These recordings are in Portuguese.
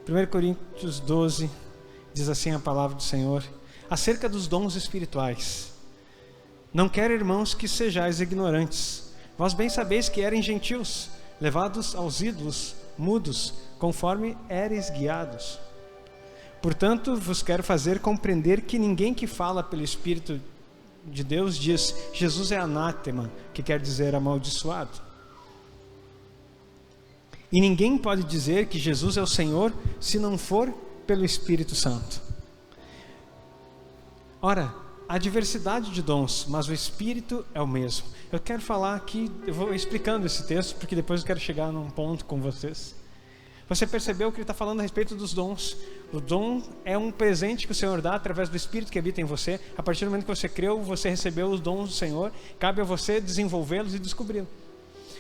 1 Coríntios 12, diz assim a palavra do Senhor, acerca dos dons espirituais. Não quero, irmãos, que sejais ignorantes. Vós bem sabeis que eram gentios, levados aos ídolos, mudos, conforme éreis guiados. Portanto, vos quero fazer compreender que ninguém que fala pelo Espírito de Deus diz, Jesus é anátema, que quer dizer amaldiçoado. E ninguém pode dizer que Jesus é o Senhor se não for pelo Espírito Santo. Ora, há diversidade de dons, mas o Espírito é o mesmo. Eu quero falar aqui, eu vou explicando esse texto, porque depois eu quero chegar num ponto com vocês. Você percebeu que ele está falando a respeito dos dons. O dom é um presente que o Senhor dá através do Espírito que habita em você. A partir do momento que você creu, você recebeu os dons do Senhor. Cabe a você desenvolvê-los e descobri-los.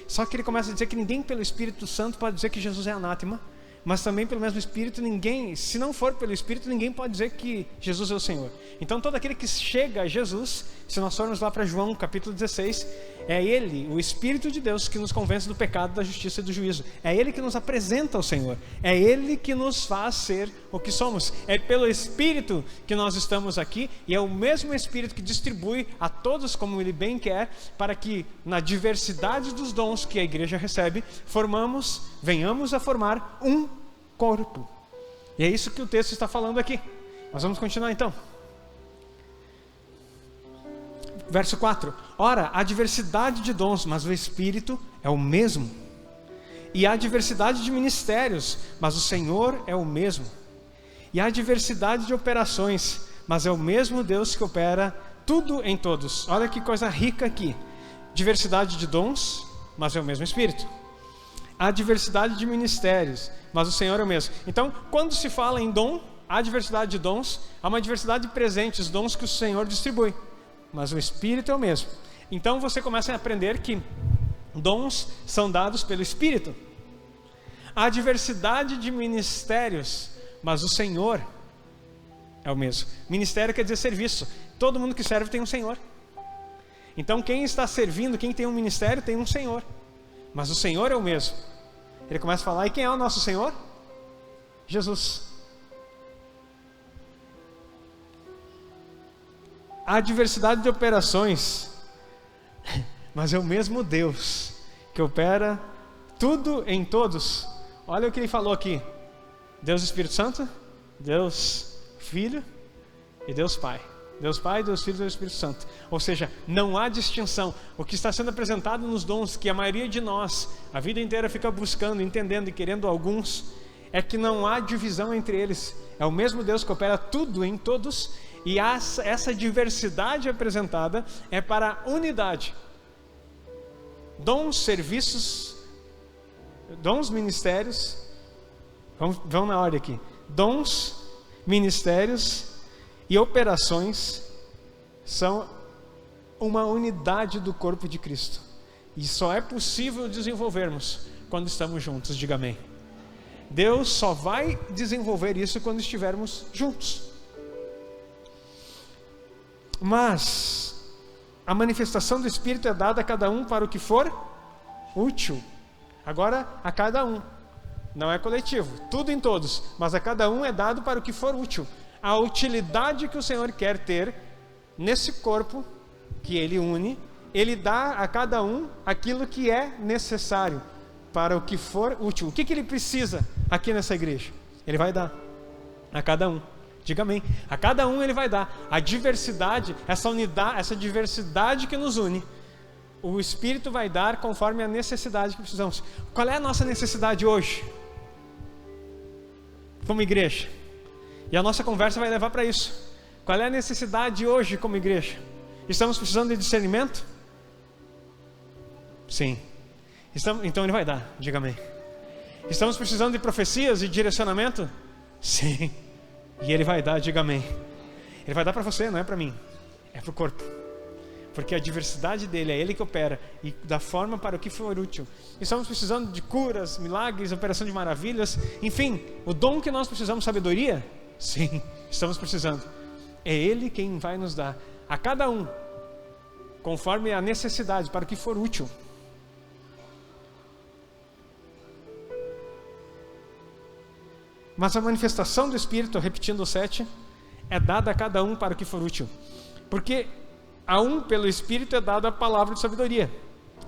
Só que ele começa a dizer que ninguém pelo Espírito Santo pode dizer que Jesus é anátema, mas também pelo mesmo Espírito ninguém, se não for pelo Espírito, ninguém pode dizer que Jesus é o Senhor. Então todo aquele que chega a Jesus, se nós formos lá para João capítulo 16, é Ele, o Espírito de Deus, que nos convence do pecado, da justiça e do juízo. É Ele que nos apresenta ao Senhor. É Ele que nos faz ser o que somos. É pelo Espírito que nós estamos aqui, e é o mesmo Espírito que distribui a todos como Ele bem quer, para que na diversidade dos dons que a igreja recebe, venhamos a formar um corpo. E é isso que o texto está falando aqui. Nós vamos continuar então. Verso 4. Ora, há diversidade de dons, mas o Espírito é o mesmo. E há diversidade de ministérios, mas o Senhor é o mesmo. E há diversidade de operações, mas é o mesmo Deus que opera tudo em todos. Olha que coisa rica aqui. Diversidade de dons, mas é o mesmo Espírito. Há diversidade de ministérios, mas o Senhor é o mesmo. Então, quando se fala em dom, há diversidade de dons, há uma diversidade de presentes, dons que o Senhor distribui, mas o Espírito é o mesmo. Então você começa a aprender que dons são dados pelo Espírito. Há diversidade de ministérios, mas o Senhor é o mesmo. Ministério quer dizer serviço. Todo mundo que serve tem um Senhor. Então quem está servindo, quem tem um ministério, tem um Senhor. Mas o Senhor é o mesmo. Ele começa a falar, e quem é o nosso Senhor? Jesus. Há diversidade de operações, mas é o mesmo Deus que opera tudo em todos. Olha o que ele falou aqui. Deus Espírito Santo, Deus Filho e Deus Pai. Deus Pai, Deus Filho e Deus Espírito Santo. Ou seja, não há distinção. O que está sendo apresentado nos dons, que a maioria de nós, a vida inteira fica buscando, entendendo e querendo alguns, é que não há divisão entre eles. É o mesmo Deus que opera tudo em todos, e essa diversidade apresentada é para a unidade. Dons, serviços, dons, ministérios, vamos na ordem aqui. Dons, ministérios e operações são uma unidade do corpo de Cristo. E só é possível desenvolvermos quando estamos juntos, diga amém. Deus só vai desenvolver isso quando estivermos juntos. Mas a manifestação do Espírito é dada a cada um para o que for útil. Agora, a cada um. Não é coletivo, tudo em todos, mas a cada um é dado para o que for útil. A utilidade que o Senhor quer ter nesse corpo que Ele une, Ele dá a cada um aquilo que é necessário para o que for útil. O que Ele precisa aqui nessa igreja? Ele vai dar a cada um. Diga amém. A cada um Ele vai dar. A diversidade, essa unidade, essa diversidade que nos une, o Espírito vai dar conforme a necessidade que precisamos. Qual é a nossa necessidade hoje? Como igreja. E a nossa conversa vai levar para isso. Qual é a necessidade hoje como igreja? Estamos precisando de discernimento? Sim. Então Ele vai dar, diga amém. Estamos precisando de profecias e direcionamento? Sim. E Ele vai dar, diga amém. Ele vai dar para você, não é para mim. É para o corpo. Porque a diversidade dele, é Ele que opera e da forma para o que for útil. Estamos precisando de curas, milagres, operação de maravilhas. Enfim, o dom que nós precisamos, sabedoria? Sim, estamos precisando. É Ele quem vai nos dar a cada um, conforme a necessidade, para o que for útil. Mas a manifestação do Espírito, repetindo o 7, é dada a cada um para o que for útil. Porque a um pelo Espírito é dada a palavra de sabedoria,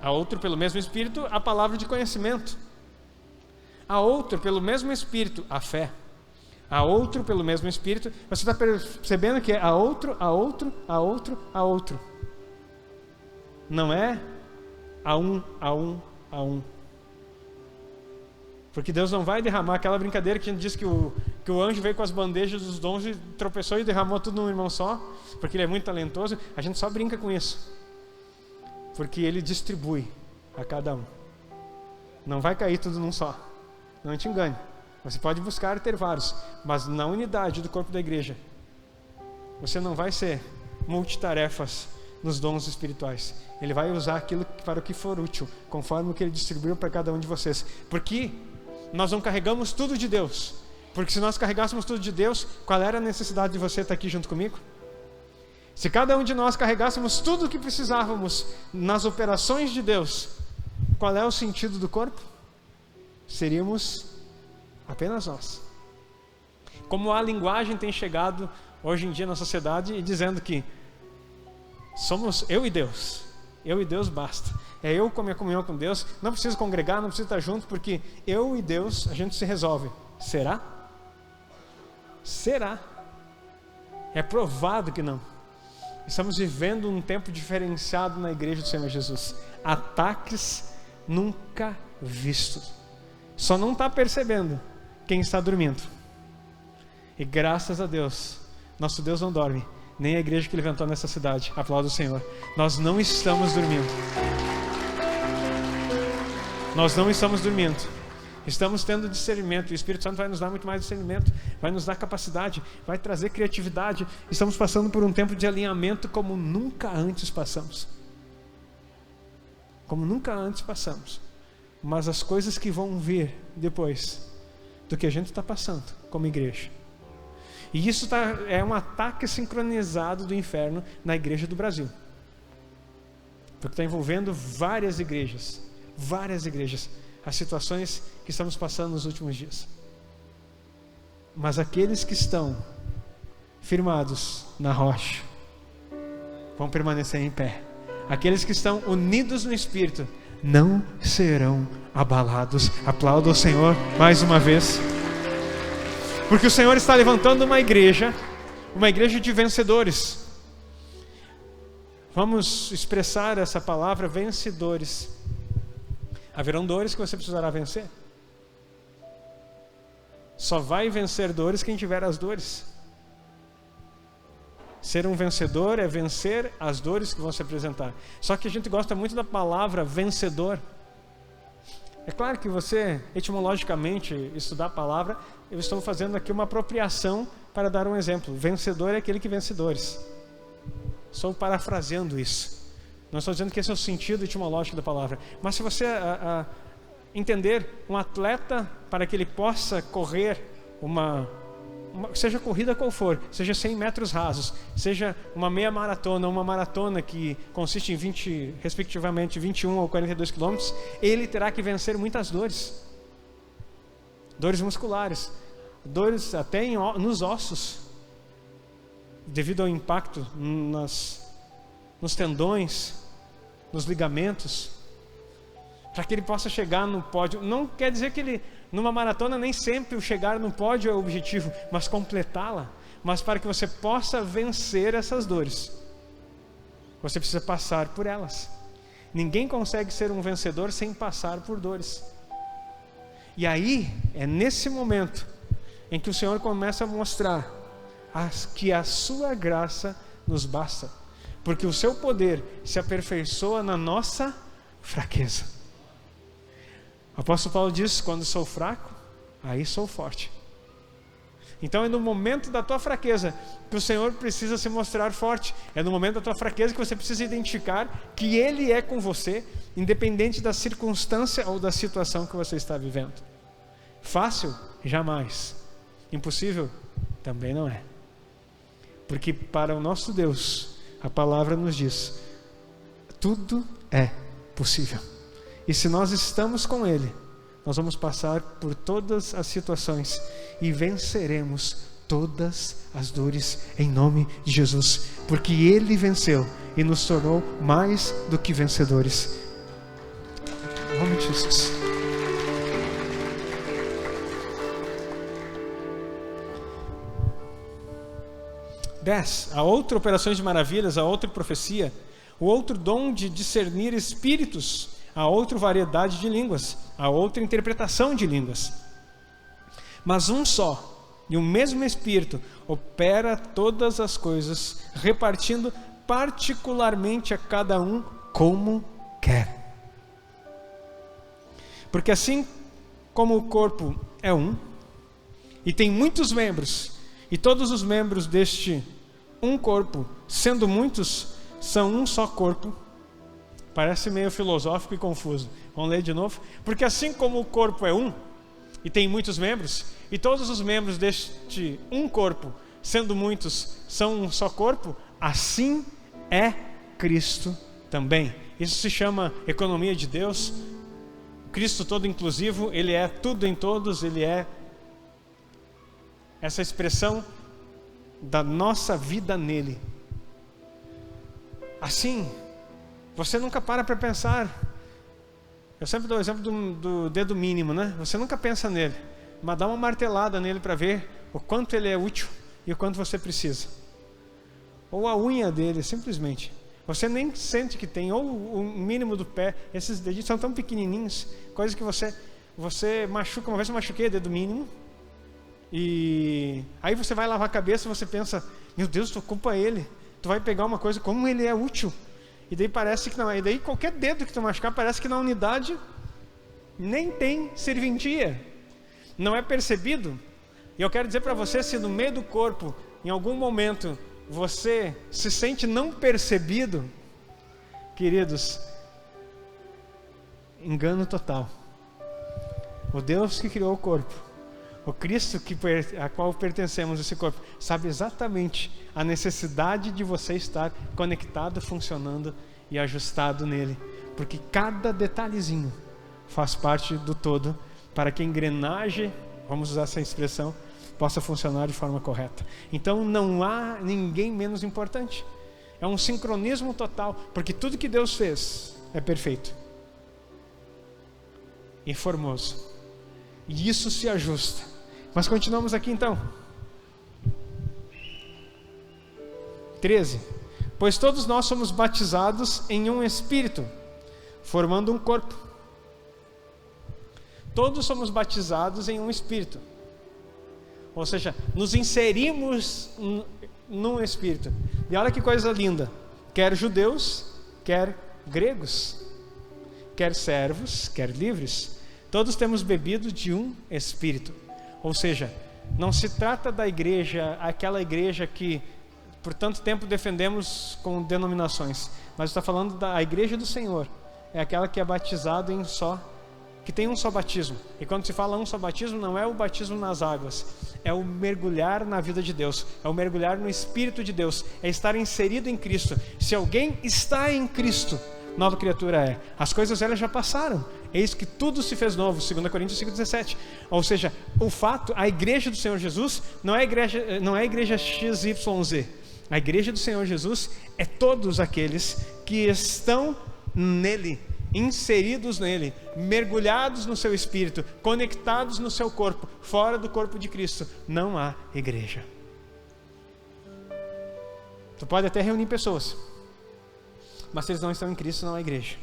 a outro pelo mesmo Espírito a palavra de conhecimento, a outro pelo mesmo Espírito a fé, a outro pelo mesmo Espírito. Você está percebendo que é a outro, a outro, a outro, a outro. Não é a um, a um, a um. Porque Deus não vai derramar aquela brincadeira que a gente diz que o anjo veio com as bandejas dos dons e tropeçou e derramou tudo num irmão só, porque ele é muito talentoso. A gente só brinca com isso, porque ele distribui a cada um. Não vai cair tudo num só. Não te engane. Você pode buscar ter vários, mas na unidade do corpo da igreja, você não vai ser multitarefas nos dons espirituais. Ele vai usar aquilo para o que for útil, conforme o que ele distribuiu para cada um de vocês. Porque nós não carregamos tudo de Deus. Porque se nós carregássemos tudo de Deus, qual era a necessidade de você estar aqui junto comigo? Se cada um de nós carregássemos tudo o que precisávamos nas operações de Deus, qual é o sentido do corpo? Seríamos apenas nós. Como a linguagem tem chegado hoje em dia na sociedade e dizendo que somos eu e Deus. Eu e Deus basta. É eu com a minha comunhão com Deus. Não preciso congregar, não preciso estar junto, porque eu e Deus, a gente se resolve. Será? Será? É provado que não. Estamos vivendo um tempo diferenciado na igreja do Senhor Jesus. Ataques nunca vistos. Só não está percebendo quem está dormindo. E graças a Deus, nosso Deus não dorme. Nem a igreja que levantou nessa cidade. Aplauda o Senhor. Nós não estamos dormindo. Nós não estamos dormindo. Estamos tendo discernimento. O Espírito Santo vai nos dar muito mais discernimento, vai nos dar capacidade, vai trazer criatividade. Estamos passando por um tempo de alinhamento como nunca antes passamos. Como nunca antes passamos. Mas as coisas que vão vir depois do que a gente está passando como igreja. E isso é um ataque sincronizado do inferno na igreja do Brasil. Porque está envolvendo várias igrejas. As situações que estamos passando nos últimos dias. Mas aqueles que estão firmados na rocha vão permanecer em pé. Aqueles que estão unidos no Espírito não serão abalados. Aplauda o Senhor mais uma vez. Porque o Senhor está levantando uma igreja de vencedores. Vamos expressar essa palavra, vencedores. Haverão dores que você precisará vencer. Só vai vencer dores quem tiver as dores. Ser um vencedor é vencer as dores que vão se apresentar. Só que a gente gosta muito da palavra vencedor. É claro que você, etimologicamente, estudar a palavra, eu estou fazendo aqui uma apropriação para dar um exemplo. Vencedor é aquele que vence dores. Estou parafraseando isso. Não estou dizendo que esse é o sentido etimológico da palavra. Mas se você entender um atleta, para que ele possa correr seja corrida qual for, seja 100 metros rasos, seja uma meia maratona, uma maratona que consiste em respectivamente 21 ou 42 quilômetros, ele terá que vencer muitas dores. Dores musculares, dores até nos ossos, devido ao impacto nos tendões, nos ligamentos, para que ele possa chegar no pódio. Não quer dizer que ele, numa maratona, nem sempre o chegar no pódio é o objetivo, mas completá-la. Mas para que você possa vencer essas dores, você precisa passar por elas. Ninguém consegue ser um vencedor sem passar por dores. E aí, é nesse momento em que o Senhor começa a mostrar que a sua graça nos basta, porque o seu poder se aperfeiçoa na nossa fraqueza. O apóstolo Paulo diz: quando sou fraco, aí sou forte. Então é no momento da tua fraqueza que o Senhor precisa se mostrar forte. É no momento da tua fraqueza que você precisa identificar que Ele é com você, independente da circunstância ou da situação que você está vivendo. Fácil? Jamais. Impossível? Também não é. Porque para o nosso Deus, a palavra nos diz: tudo é possível. E se nós estamos com Ele, nós vamos passar por todas as situações e venceremos todas as dores em nome de Jesus, porque Ele venceu e nos tornou mais do que vencedores. Em nome de Jesus. A outra operação de maravilhas, a outra profecia, o outro dom de discernir espíritos, a outra variedade de línguas, a outra interpretação de línguas. Mas um só e o mesmo Espírito opera todas as coisas, repartindo particularmente a cada um como quer. Porque assim como o corpo é um, e tem muitos membros, e todos os membros deste um corpo, sendo muitos, são um só corpo. Parece meio filosófico e confuso. Vamos ler de novo? Porque assim como o corpo é um, e tem muitos membros, e todos os membros deste um corpo, sendo muitos, são um só corpo, assim é Cristo também. Isso se chama economia de Deus. Cristo todo inclusivo, Ele é tudo em todos, Ele é essa expressão da nossa vida nele. Assim, você nunca para pensar. Eu sempre dou o exemplo do dedo mínimo, né? Você nunca pensa nele, mas dá uma martelada nele para ver o quanto ele é útil e o quanto você precisa. Ou a unha dele, simplesmente. Você nem sente que tem, ou o mínimo do pé. Esses dedinhos são tão pequenininhos, coisas que você machuca. Uma vez eu machuquei o dedo mínimo, e aí você vai lavar a cabeça e você pensa, meu Deus, tu culpa ele. Tu vai pegar uma coisa, como ele é útil. E daí parece que não é. E daí qualquer dedo que tu machucar, parece que na unidade nem tem serventia. Não é percebido. E eu quero dizer para você, se no meio do corpo, em algum momento, você se sente não percebido, queridos, engano total. O Deus que criou o corpo, o Cristo a qual pertencemos, esse corpo, sabe exatamente a necessidade de você estar conectado, funcionando e ajustado nele. Porque cada detalhezinho faz parte do todo, para que a engrenagem, vamos usar essa expressão, possa funcionar de forma correta. Então não há ninguém menos importante. É um sincronismo total, porque tudo que Deus fez é perfeito e formoso. E isso se ajusta. Mas continuamos aqui então. 13. Pois todos nós somos batizados em um Espírito, formando um corpo. Todos somos batizados em um Espírito. Ou seja, nos inserimos num Espírito. E olha que coisa linda. Quer judeus, quer gregos, quer servos, quer livres. Todos temos bebido de um Espírito. Ou seja, não se trata da igreja, aquela igreja que por tanto tempo defendemos com denominações, mas está falando da igreja do Senhor. É aquela que é batizada em só, que tem um só batismo. E quando se fala um só batismo, não é o batismo nas águas, é o mergulhar na vida de Deus, é o mergulhar no Espírito de Deus, é estar inserido em Cristo. Se alguém está em Cristo, nova criatura é. As coisas velhas já passaram, eis que tudo se fez novo. 2 Coríntios 5,17. Ou seja, o fato, a igreja do Senhor Jesus não é a igreja XYZ. A igreja do Senhor Jesus é todos aqueles que estão nele, inseridos nele, mergulhados no seu Espírito, conectados no seu corpo. Fora do corpo de Cristo não há igreja. Tu pode até reunir pessoas, mas se eles não estão em Cristo, não há igreja.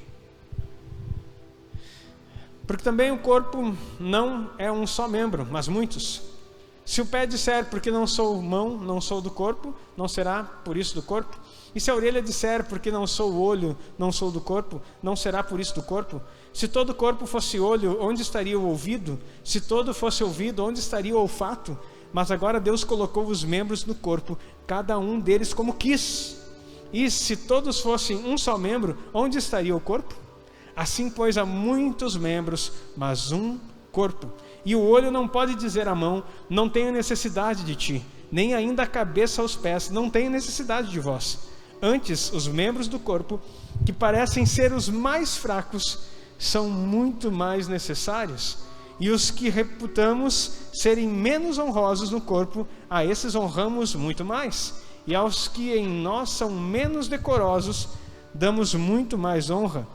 Porque também o corpo não é um só membro, mas muitos. Se o pé disser, porque não sou mão, não sou do corpo, não será por isso do corpo? E se a orelha disser, porque não sou o olho, não sou do corpo, não será por isso do corpo? Se todo o corpo fosse olho, onde estaria o ouvido? Se todo fosse ouvido, onde estaria o olfato? Mas agora Deus colocou os membros no corpo, cada um deles como quis. E se todos fossem um só membro, onde estaria o corpo? Assim, pois, há muitos membros, mas um corpo. E o olho não pode dizer à mão, não tenho necessidade de ti, nem ainda a cabeça aos pés, não tenho necessidade de vós. Antes, os membros do corpo, que parecem ser os mais fracos, são muito mais necessários. E os que reputamos serem menos honrosos no corpo, a esses honramos muito mais. E aos que em nós são menos decorosos, damos muito mais honra.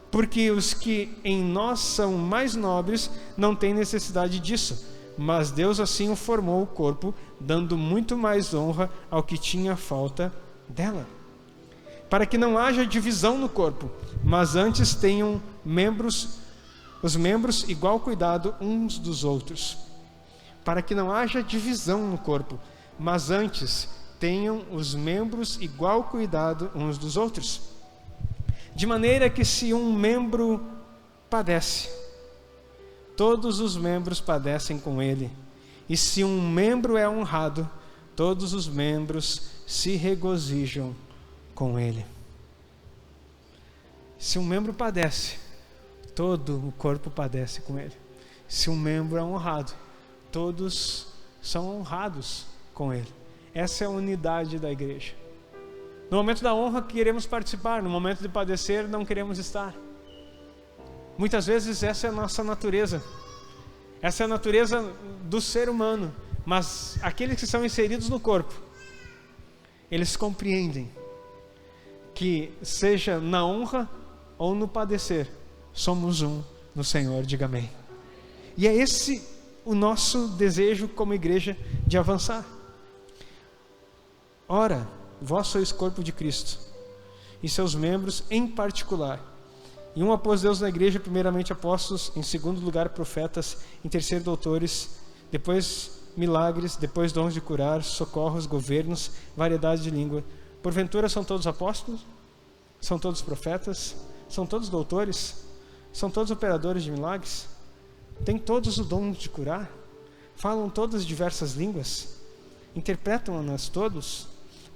Porque os que em nós são mais nobres não têm necessidade disso. Mas Deus assim o formou o corpo, dando muito mais honra ao que tinha falta dela. Para que não haja divisão no corpo, mas antes tenham os membros igual cuidado uns dos outros. Para que não haja divisão no corpo, mas antes tenham os membros igual cuidado uns dos outros. De maneira que se um membro padece, todos os membros padecem com ele. E se um membro é honrado, todos os membros se regozijam com ele. Se um membro padece, todo o corpo padece com ele. Se um membro é honrado, todos são honrados com ele. Essa é a unidade da igreja. No momento da honra queremos participar, no momento de padecer não queremos estar. Muitas vezes essa é a nossa natureza. Essa é a natureza do ser humano. Mas aqueles que são inseridos no corpo, eles compreendem que seja na honra ou no padecer, somos um no Senhor, diga amém. E é esse o nosso desejo como igreja de avançar. Ora, vós sois corpo de Cristo, e seus membros em particular. E um após Deus na igreja, primeiramente apóstolos, em segundo lugar profetas, em terceiro doutores, depois milagres, depois dons de curar, socorros, governos, variedade de língua. Porventura são todos apóstolos? São todos profetas? São todos doutores? São todos operadores de milagres? Têm todos o dom de curar? Falam todas diversas línguas? Interpretam-nas todos?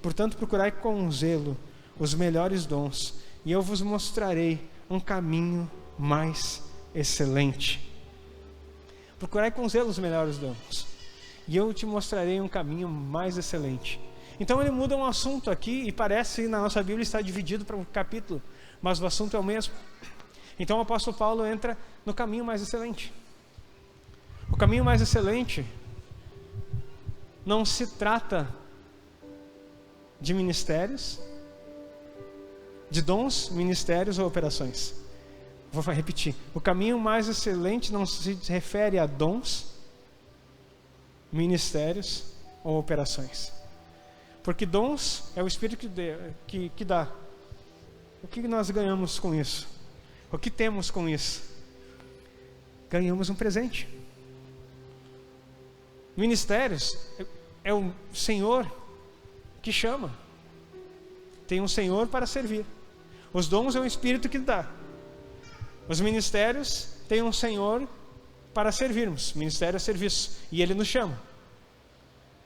Portanto, procurai com zelo os melhores dons, e eu vos mostrarei um caminho mais excelente. Procurai com zelo os melhores dons, e eu te mostrarei um caminho mais excelente. Então ele muda um assunto aqui, e parece na nossa Bíblia está dividido para um capítulo, mas o assunto é o mesmo. Então o apóstolo Paulo entra no caminho mais excelente. O caminho mais excelente não se trata de ministérios, de dons, ministérios ou operações. Vou repetir. O caminho mais excelente não se refere a dons, ministérios ou operações. Porque dons é o Espírito que dá. O que nós ganhamos com isso? O que temos com isso? Ganhamos um presente. Ministérios é o Senhor que chama. Tem um Senhor para servir. Os dons é o Espírito que dá. Os ministérios têm um Senhor para servirmos. Ministério é serviço. E Ele nos chama.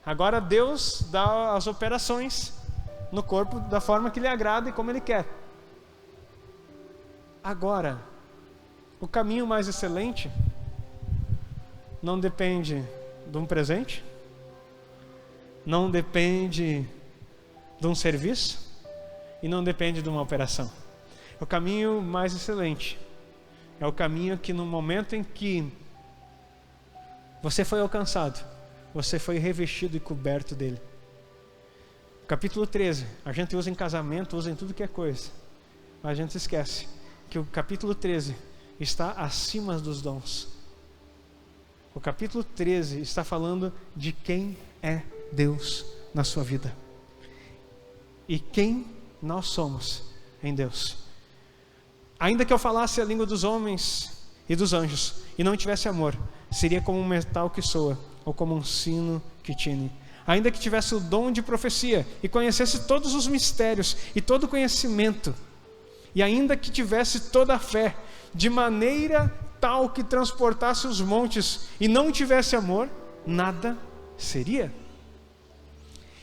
Agora Deus dá as operações no corpo da forma que lhe agrada e como Ele quer. Agora, o caminho mais excelente não depende de um presente, não depende de um serviço e não depende de uma operação. O caminho mais excelente é o caminho que no momento em que você foi alcançado, você foi revestido e coberto dele. Capítulo 13, a gente usa em casamento, usa em tudo que é coisa, mas a gente esquece que o capítulo 13 está acima dos dons. O capítulo 13 está falando de quem é Deus na sua vida e quem nós somos em Deus. Ainda que eu falasse a língua dos homens e dos anjos e não tivesse amor, seria como um metal que soa ou como um sino que tine. Ainda que tivesse o dom de profecia e conhecesse todos os mistérios e todo o conhecimento, e ainda que tivesse toda a fé, de maneira tal que transportasse os montes e não tivesse amor, nada seria.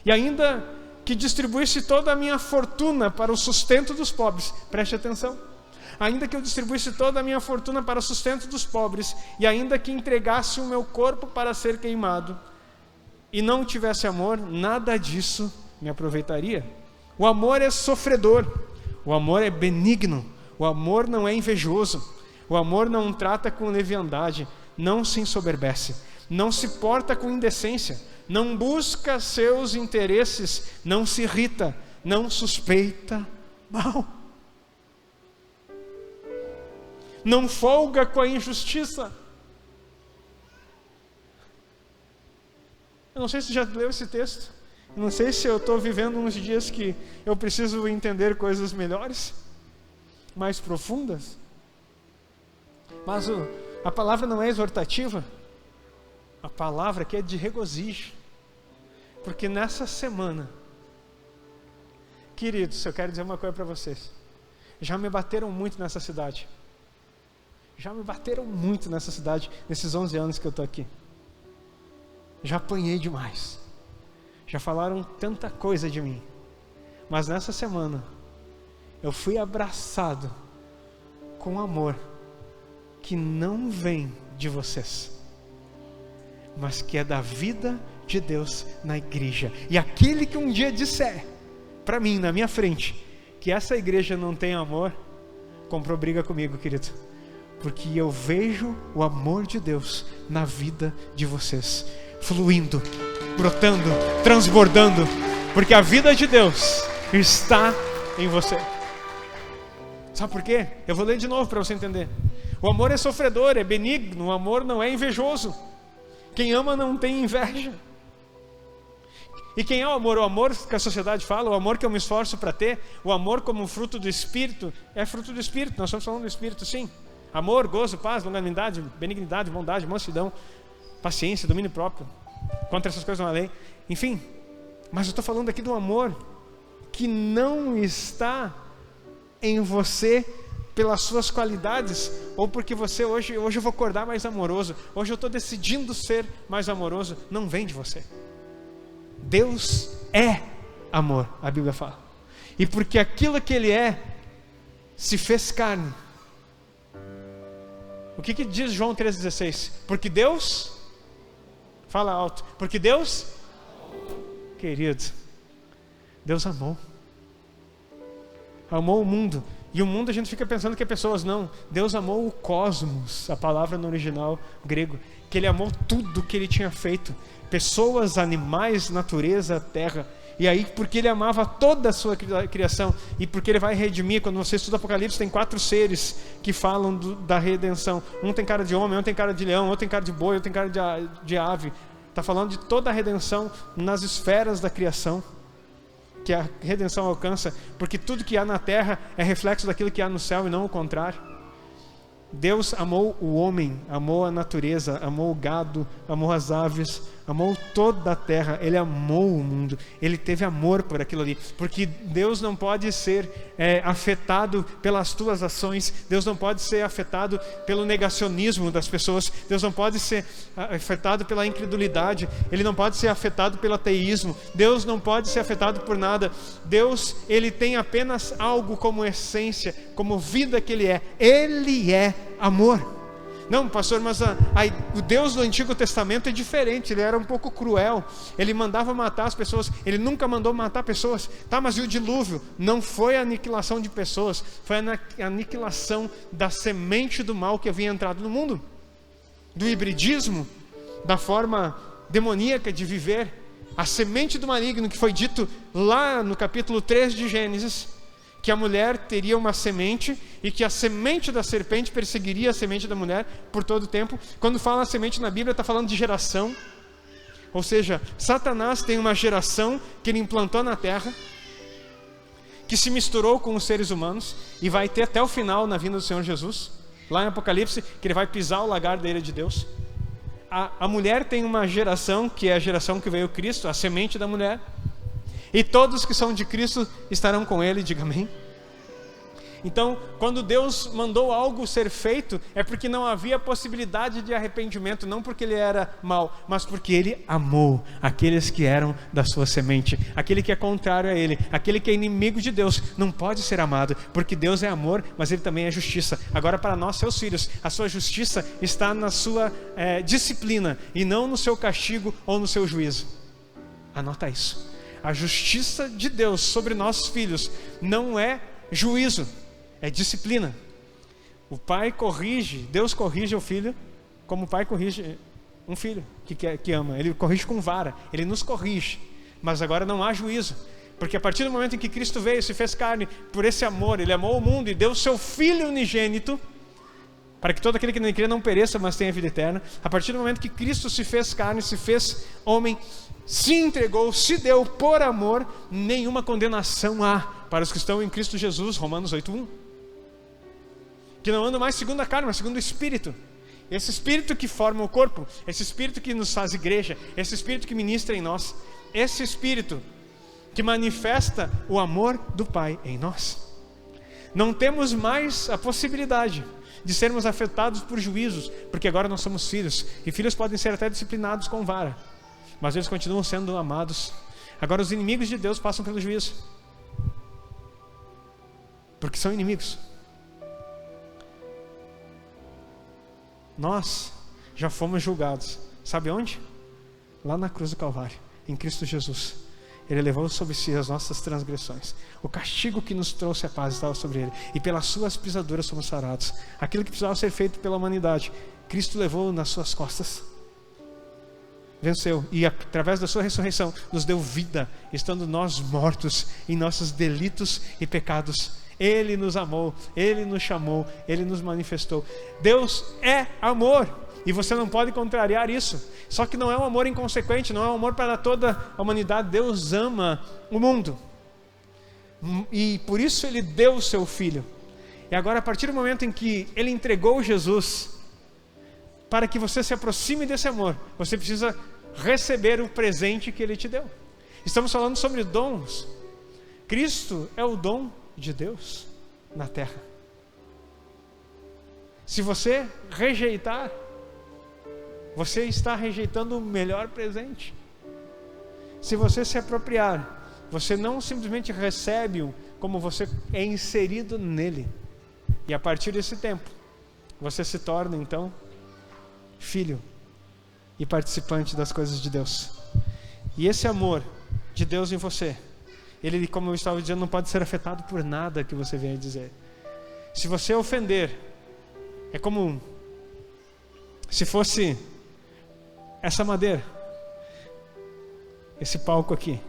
E ainda que distribuísse toda a minha fortuna para o sustento dos pobres, preste atenção, ainda que eu distribuísse toda a minha fortuna para o sustento dos pobres, e ainda que entregasse o meu corpo para ser queimado, e não tivesse amor, nada disso me aproveitaria. O amor é sofredor, o amor é benigno, o amor não é invejoso, o amor não trata com leviandade, não se ensoberbece, não se porta com indecência, não busca seus interesses, não se irrita, não suspeita mal, não folga com a injustiça. Eu não sei se já leu esse texto, eu não sei se eu estou vivendo uns dias que eu preciso entender coisas melhores, mais profundas, mas a palavra não é exortativa, a palavra aqui é de regozijo, porque nessa semana, queridos, eu quero dizer uma coisa para vocês, já me bateram muito nessa cidade, nesses 11 anos que eu estou aqui, já apanhei demais, já falaram tanta coisa de mim, mas nessa semana, eu fui abraçado com amor, que não vem de vocês, mas que é da vida de Deus na igreja. E aquele que um dia disser para mim, na minha frente, que essa igreja não tem amor, comprou briga comigo, querido, porque eu vejo o amor de Deus na vida de vocês, fluindo, brotando, transbordando, porque a vida de Deus está em você. Sabe por quê? Eu vou ler de novo para você entender. O amor é sofredor, é benigno, o amor não é invejoso. Quem ama não tem inveja. E quem é o amor? O amor que a sociedade fala, o amor que eu me esforço para ter, o amor como fruto do Espírito, é fruto do Espírito, nós estamos falando do Espírito, sim. Amor, gozo, paz, longanimidade, benignidade, bondade, mansidão, paciência, domínio próprio. Contra essas coisas não há lei. Enfim, mas eu estou falando aqui do amor que não está em você pelas suas qualidades, ou porque você hoje eu vou acordar mais amoroso, hoje eu estou decidindo ser mais amoroso. Não vem de você. Deus é amor, a Bíblia fala, e porque aquilo que Ele é se fez carne. O que diz João 3,16? Porque Deus, fala alto, porque Deus, querido, Deus amou o mundo. E o mundo a gente fica pensando que é pessoas, não. Deus amou o cosmos, a palavra no original grego, que Ele amou tudo que Ele tinha feito, pessoas, animais, natureza, terra. E aí, porque Ele amava toda a sua criação, e porque Ele vai redimir. Quando você estuda Apocalipse, tem 4 seres que falam da redenção. Um tem cara de homem, um tem cara de leão, outro tem cara de boi, outro tem cara de ave. Está falando de toda a redenção nas esferas da criação, que a redenção alcança, porque tudo que há na terra é reflexo daquilo que há no céu e não o contrário. Deus amou o homem, amou a natureza, amou o gado, amou as aves, amou toda a terra. Ele amou o mundo, Ele teve amor por aquilo ali, porque Deus não pode ser afetado pelas tuas ações, Deus não pode ser afetado pelo negacionismo das pessoas, Deus não pode ser afetado pela incredulidade, Ele não pode ser afetado pelo ateísmo, Deus não pode ser afetado por nada. Deus, Ele tem apenas algo como essência, como vida que Ele é amor. Não, pastor, mas o Deus do Antigo Testamento é diferente, Ele era um pouco cruel, Ele mandava matar as pessoas, Ele nunca mandou matar pessoas. Tá, mas e o dilúvio? Não foi a aniquilação de pessoas, foi a aniquilação da semente do mal que havia entrado no mundo, do hibridismo, da forma demoníaca de viver, a semente do maligno, que foi dito lá no capítulo 3 de Gênesis, que a mulher teria uma semente e que a semente da serpente perseguiria a semente da mulher por todo o tempo. Quando fala semente na Bíblia, está falando de geração, ou seja, Satanás tem uma geração que ele implantou na terra, que se misturou com os seres humanos e vai ter até o final na vinda do Senhor Jesus, lá em Apocalipse, que ele vai pisar o lagar da ira de Deus. A mulher tem uma geração, que é a geração que veio Cristo, a semente da mulher, e todos que são de Cristo estarão com Ele, diga amém. Então, quando Deus mandou algo ser feito, é porque não havia possibilidade de arrependimento, não porque Ele era mau, mas porque Ele amou aqueles que eram da sua semente. Aquele que é contrário a Ele, aquele que é inimigo de Deus, não pode ser amado, porque Deus é amor, mas Ele também é justiça. Agora, para nós, seus filhos, a sua justiça está na sua disciplina, e não no seu castigo ou no seu juízo. Anota isso. A justiça de Deus sobre nossos filhos não é juízo, é disciplina. O pai corrige, Deus corrige o filho como o pai corrige um filho que ama. Ele corrige com vara, ele nos corrige. Mas agora não há juízo. Porque a partir do momento em que Cristo veio, se fez carne, por esse amor, Ele amou o mundo e deu o seu Filho unigênito, para que todo aquele que nele crê não pereça, mas tenha vida eterna. A partir do momento que Cristo se fez carne, se fez homem, se entregou, se deu por amor, nenhuma condenação há para os que estão em Cristo Jesus, Romanos 8:1. Que não andam mais segundo a carne, mas segundo o Espírito. Esse Espírito que forma o corpo, esse Espírito que nos faz igreja, esse Espírito que ministra em nós, esse Espírito que manifesta o amor do Pai em nós. Não temos mais a possibilidade de sermos afetados por juízos, porque agora nós somos filhos, e filhos podem ser até disciplinados com vara, mas eles continuam sendo amados. Agora os inimigos de Deus passam pelo juízo, porque são inimigos. Nós já fomos julgados, sabe onde? Lá na cruz do Calvário, em Cristo Jesus. Ele levou sobre si as nossas transgressões. O castigo que nos trouxe a paz estava sobre Ele, e pelas suas pisaduras somos sarados. Aquilo que precisava ser feito pela humanidade, Cristo levou nas suas costas. Venceu, e através da sua ressurreição nos deu vida, estando nós mortos em nossos delitos e pecados. Ele nos amou, Ele nos chamou, Ele nos manifestou. Deus é amor, e você não pode contrariar isso. Só que não é um amor inconsequente, não é um amor para toda a humanidade. Deus ama o mundo, e por isso Ele deu o seu Filho. E agora, a partir do momento em que Ele entregou Jesus, para que você se aproxime desse amor, você precisa receber o presente que Ele te deu. Estamos falando sobre dons. Cristo é o dom de Deus na terra. Se você rejeitar, você está rejeitando o melhor presente. Se você se apropriar, você não simplesmente recebe-o, como você é inserido nele. E a partir desse tempo, você se torna então filho e participante das coisas de Deus. E esse amor de Deus em você, ele, como eu estava dizendo, não pode ser afetado por nada que você venha dizer. Se você ofender, é como se fosse essa madeira, esse palco aqui.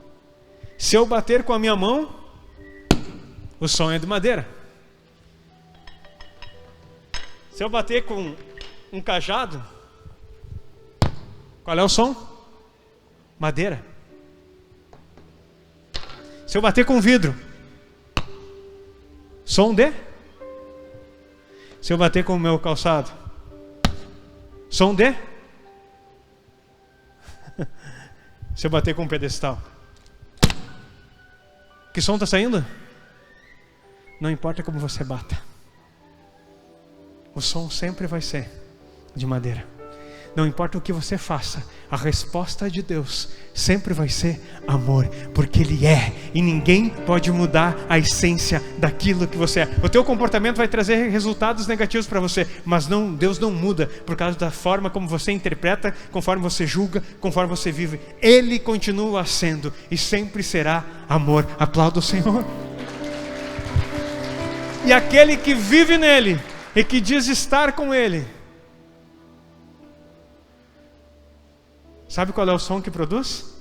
Se eu bater com a minha mão, o som é de madeira. Se eu bater com um cajado, qual é o som? Madeira. Se eu bater com vidro, som de? Se eu bater com o meu calçado, som de? Se eu bater com um pedestal, que som está saindo? Não importa como você bata, o som sempre vai ser de madeira. Não importa o que você faça, a resposta de Deus sempre vai ser amor, porque Ele é, e ninguém pode mudar a essência daquilo que você é. O teu comportamento vai trazer resultados negativos para você, mas não, Deus não muda por causa da forma como você interpreta, conforme você julga, conforme você vive. Ele continua sendo e sempre será amor. Aplauda o Senhor. E aquele que vive nele e que diz estar com Ele, sabe qual é o som que produz?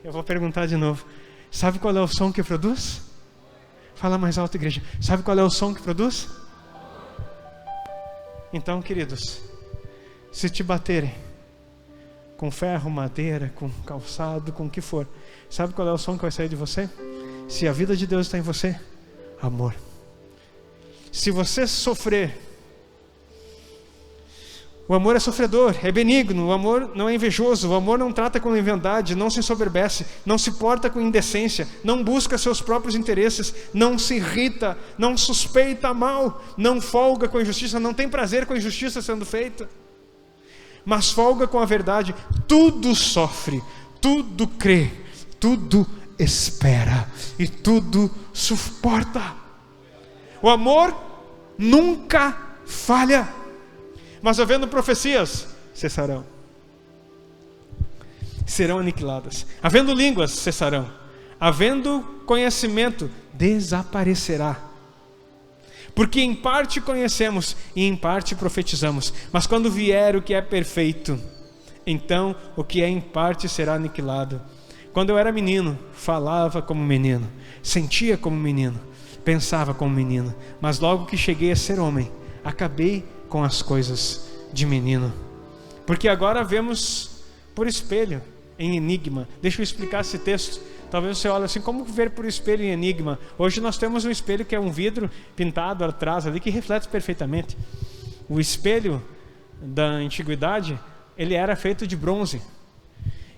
Eu vou perguntar de novo. Sabe qual é o som que produz? Fala mais alto, igreja. Sabe qual é o som que produz? Então, queridos, se te baterem com ferro, madeira, com calçado, com o que for, sabe qual é o som que vai sair de você? Se a vida de Deus está em você, amor. Se você sofrer, o amor é sofredor, é benigno, o amor não é invejoso, o amor não trata com leviandade, não se ensoberbece, não se porta com indecência, não busca seus próprios interesses, não se irrita, não suspeita mal, não folga com a injustiça, não tem prazer com a injustiça sendo feita, mas folga com a verdade. Tudo sofre, tudo crê, tudo espera e tudo suporta. O amor nunca falha. Mas havendo profecias, cessarão, serão aniquiladas. Havendo línguas, cessarão. Havendo conhecimento, desaparecerá. Porque em parte conhecemos e em parte profetizamos. Mas quando vier o que é perfeito, então o que é em parte será aniquilado. Quando eu era menino, falava como menino, sentia como menino, pensava como menino. Mas logo que cheguei a ser homem, acabei com as coisas de menino. Porque agora vemos por espelho, em enigma. Deixa eu explicar esse texto. Talvez você olhe assim, como ver por espelho em enigma? Hoje nós temos um espelho que é um vidro pintado atrás ali, que reflete perfeitamente. O espelho da antiguidade, ele era feito de bronze.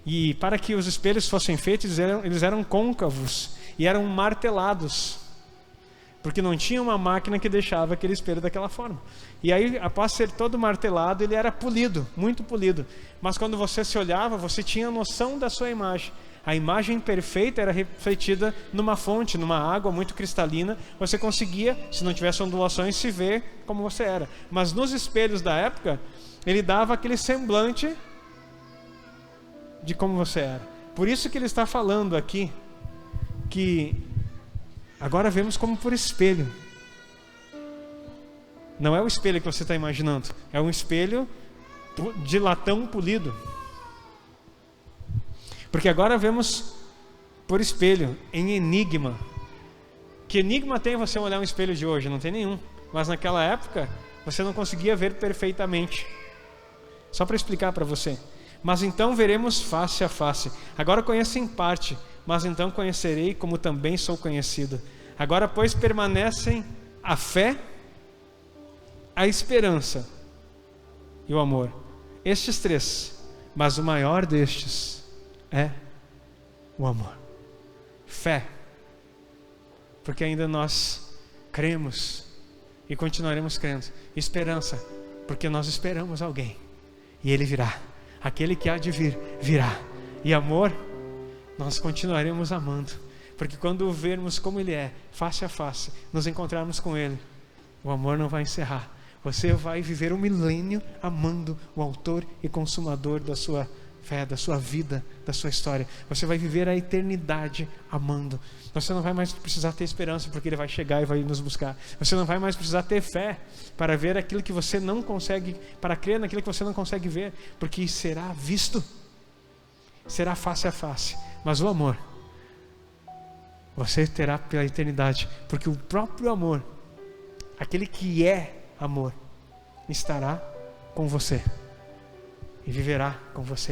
E para que os espelhos fossem feitos, eles eram côncavos e eram martelados. Porque não tinha uma máquina que deixava aquele espelho daquela forma. E aí, após ser todo martelado, ele era polido, muito polido. Mas quando você se olhava, você tinha noção da sua imagem. A imagem perfeita era refletida numa fonte, numa água muito cristalina. Você conseguia, se não tivesse ondulações, se ver como você era. Mas nos espelhos da época, ele dava aquele semblante de como você era. Por isso que ele está falando aqui, que agora vemos como por espelho. Não é o espelho que você está imaginando. É um espelho de latão polido. Porque agora vemos por espelho, em enigma. Que enigma tem você olhar um espelho de hoje? Não tem nenhum. Mas naquela época, você não conseguia ver perfeitamente. Só para explicar para você. Mas então veremos face a face. Agora conheço em parte, mas então conhecerei como também sou conhecido. Agora, pois, permanecem a fé, a esperança e o amor. Estes três. Mas o maior destes é o amor. Fé, porque ainda nós cremos e continuaremos crendo. Esperança, porque nós esperamos alguém e ele virá. Aquele que há de vir, virá. E amor, nós continuaremos amando, porque quando o vermos como ele é, face a face, nos encontrarmos com ele, o amor não vai encerrar. Você vai viver um milênio amando o autor e consumador da sua fé, da sua vida, da sua história. Você vai viver a eternidade amando. Você não vai mais precisar ter esperança, porque ele vai chegar e vai nos buscar. Você não vai mais precisar ter fé para ver aquilo que você não consegue, para crer naquilo que você não consegue ver, porque será visto, será face a face. Mas o amor, você terá pela eternidade, porque o próprio amor, aquele que é amor, estará com você e viverá com você.